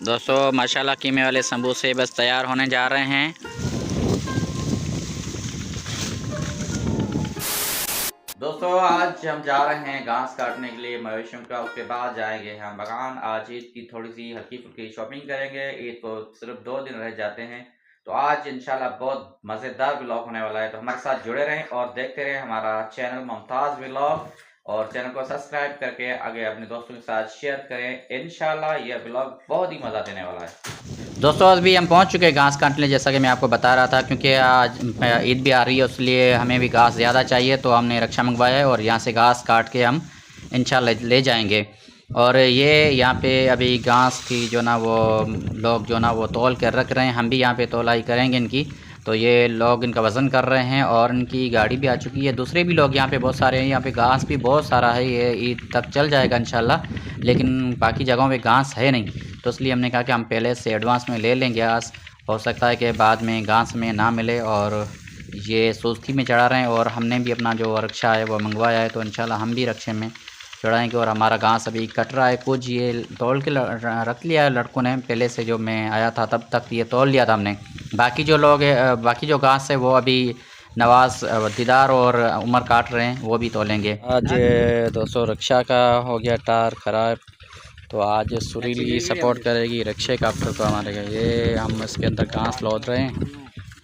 दोस्तों माशाल्लाह कीमे वाले समोसे बस तैयार होने जा रहे हैं। दोस्तों आज हम जा रहे हैं घास काटने के लिए मवेशियों का, उसके बाद जाएंगे हम बगान। आज ईद की थोड़ी सी हल्की फुल्की शॉपिंग करेंगे। ईद को सिर्फ 2 दिन रह जाते हैं, तो आज इंशाल्लाह बहुत मज़ेदार व्लॉग होने वाला है। तो हमारे साथ जुड़े रहें और देखते रहें हमारा चैनल मुमताज़ व्लॉग, और चैनल को सब्सक्राइब करके आगे अपने दोस्तों के साथ शेयर करें। इंशाल्लाह यह व्लॉग बहुत ही मज़ा देने वाला है। दोस्तों आज भी हम पहुंच चुके हैं घास काटने, जैसा कि मैं आपको बता रहा था, क्योंकि आज ईद भी आ रही है, इसलिए हमें भी घास ज़्यादा चाहिए, तो हमने रक्षा मंगवाया है और यहाँ से घास काट के हम इंशाल्लाह ले जाएंगे। और ये यहाँ पे अभी घास की जो ना वो लोग जो ना वो तौल कर रख रहे हैं, हम भी यहाँ पे तौलाई करेंगे इनकी। तो ये लोग इनका वज़न कर रहे हैं और इनकी गाड़ी भी आ चुकी है। दूसरे भी लोग यहाँ पे बहुत सारे हैं, यहाँ पे घास भी बहुत सारा है, ये ईद तक चल जाएगा इंशाल्लाह, लेकिन बाकी जगहों पे घास है नहीं, तो इसलिए हमने कहा कि हम पहले से एडवांस में ले लेंगे घास। हो सकता है कि बाद में घास में ना मिले, और ये सुस्ती में चढ़ा रहे हैं। और हमने भी अपना जो रक्षा है वो मंगवाया है, तो इंशाल्लाह हम भी रक्षे में चढ़ाएंगे। और हमारा घास अभी कट रहा है, कुछ ये तोल के रख लिया है लड़कों ने, पहले से जो मैं आया था तब तक ये तोल लिया था हमने। बाकी जो लोग है, बाकी जो घास है वो अभी नवाज़, दीदार और उमर काट रहे हैं, वो भी तोलेंगे। आज दोस्तों रक्षा का हो गया टायर ख़राब, तो आज सुरीली सपोर्ट करेगी रक्षे काप्टर को हमारे का। ये हम इसके अंदर घास लोद रहे हैं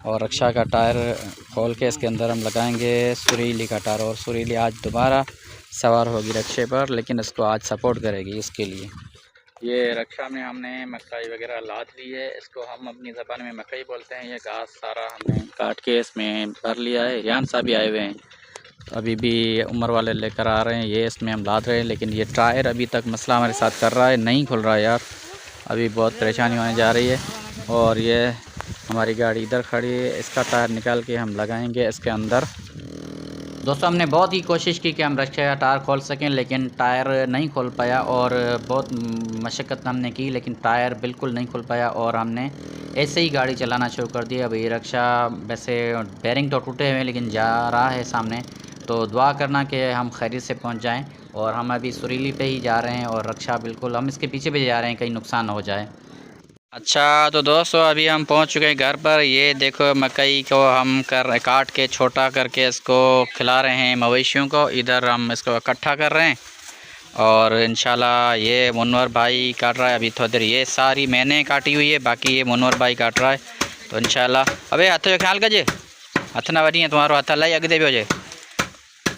और रक्षा का टायर खोल के इसके अंदर हम लगाएंगे सुरीली का टायर। और सुरीली आज दोबारा सवार होगी रक्षे पर, लेकिन इसको आज सपोर्ट करेगी। इसके लिए ये रक्षा में हमने मकई वगैरह लाद ली है, इसको हम अपनी ज़बान में मकई बोलते हैं। ये घास सारा हमने काट के इसमें भर लिया है। यान साहब भी आए हुए हैं, तो अभी भी उम्र वाले लेकर आ रहे हैं, ये इसमें हम लाद रहे हैं। लेकिन ये टायर अभी तक मसला हमारे साथ कर रहा है, नहीं खुल रहा है यार, अभी बहुत परेशानी होने जा रही है। और ये हमारी गाड़ी इधर खड़ी है, इसका टायर निकाल के हम लगाएंगे इसके अंदर। दोस्तों हमने बहुत ही कोशिश की कि हम रक्षा का टायर खोल सकें, लेकिन टायर नहीं खोल पाया, और बहुत मशक्क़त हमने की, लेकिन टायर बिल्कुल नहीं खुल पाया। और हमने ऐसे ही गाड़ी चलाना शुरू कर दिया। अभी रक्षा वैसे बेरिंग तो टूटे हुए हैं, लेकिन जा रहा है सामने, तो दुआ करना कि हम खैरियत से पहुंच जाएं। और हम अभी सुरीली पे ही जा रहे हैं, और रक्षा बिल्कुल हम इसके पीछे भी जा रहे हैं, कहीं नुकसान ना हो जाए। अच्छा तो दोस्तों अभी हम पहुंच चुके हैं घर पर। ये देखो मकई को हम काट के छोटा करके इसको खिला रहे हैं मवेशियों को। इधर हम इसको इकट्ठा कर रहे हैं, और इंशाल्लाह ये मुनवर भाई काट रहा है। अभी थोड़ी देर ये सारी मैंने काटी हुई है, बाकी ये मुनवर भाई काट रहा है। तो इंशाल्लाह अबे हाथ ख्याल कजे, हथ ना वरी तुम्हारो हथ लाई अगते पे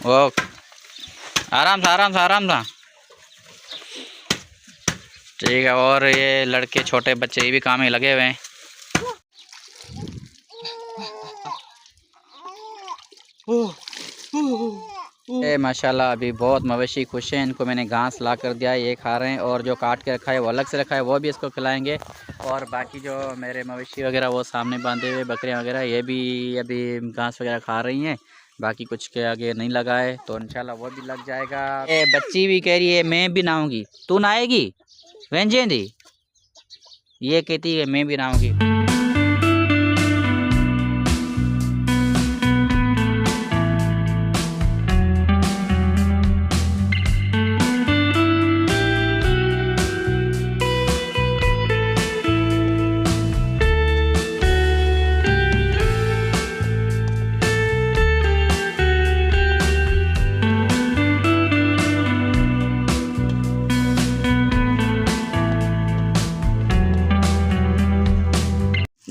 ओ आराम सा आराम सा आराम सा, ठीक है। और ये लड़के छोटे बच्चे ये भी काम में लगे हुए हैं। माशाल्लाह अभी बहुत मवेशी खुश हैं, इनको मैंने घास ला कर दिया है, ये खा रहे हैं। और जो काट के रखा है वो अलग से रखा है, वो भी इसको खिलाएंगे। और बाकी जो मेरे मवेशी वगैरह वो सामने बांधे हुए बकरियां वगैरह, ये भी अभी घास वगैरह खा रही हैं। बाकी कुछ के आगे नहीं लगा है, तो इंशाल्लाह वो भी लग जाएगा। ये बच्ची भी कह रही है मैं भी नहाऊंगी, तू नहाएगी वेंजेंदी, ये कहती है मैं भी नहाऊंगी।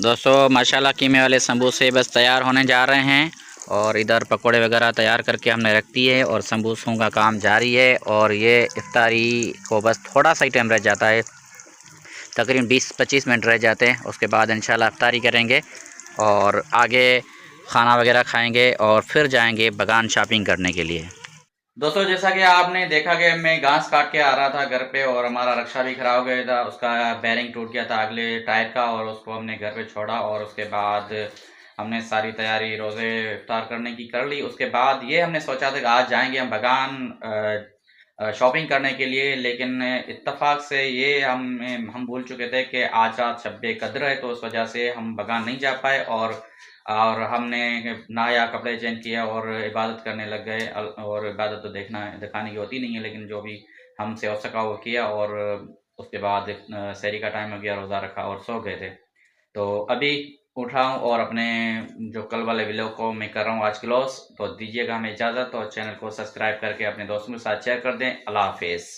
दोस्तों माशाल्लाह कीमे वाले समोसे बस तैयार होने जा रहे हैं, और इधर पकोड़े वगैरह तैयार करके हमने रख दिए है, और समोसों का काम जारी है। और ये इफ्तारी को बस थोड़ा सा ही टाइम रह जाता है, तकरीबन 20-25 मिनट रह जाते हैं। उसके बाद इंशाल्लाह इफ्तारी करेंगे और आगे खाना वगैरह खाएंगे, और फिर जाएंगे बगान शॉपिंग करने के लिए। दोस्तों जैसा कि आपने देखा कि मैं घास काट के आ रहा था घर पे, और हमारा रक्षा भी खराब हो गया था, उसका बेरिंग टूट गया था अगले टायर का, और उसको हमने घर पे छोड़ा। और उसके बाद हमने सारी तैयारी रोज़े इफ्तार करने की कर ली। उसके बाद ये हमने सोचा था कि आज जाएंगे हम बगान शॉपिंग करने के लिए, लेकिन इत्तेफाक से ये हम भूल चुके थे कि आज रात शब कद्र है, तो उस वजह से हम बगान नहीं जा पाए। और और हमने नया कपड़े चेंज किया और इबादत करने लग गए। और इबादत तो दिखाने की होती नहीं है, लेकिन जो भी हमसे हो सका वो किया। और उसके बाद सहरी का टाइम हो गया, रोज़ा रखा और सो गए थे। तो अभी उठा हूँ और अपने जो कल वाले व्लॉग को मैं कर रहा हूँ आज क्लोज। तो दीजिएगा हमें इजाज़त और चैनल को सब्सक्राइब करके अपने दोस्तों के साथ शेयर कर दें। अल्लाह हाफिज़।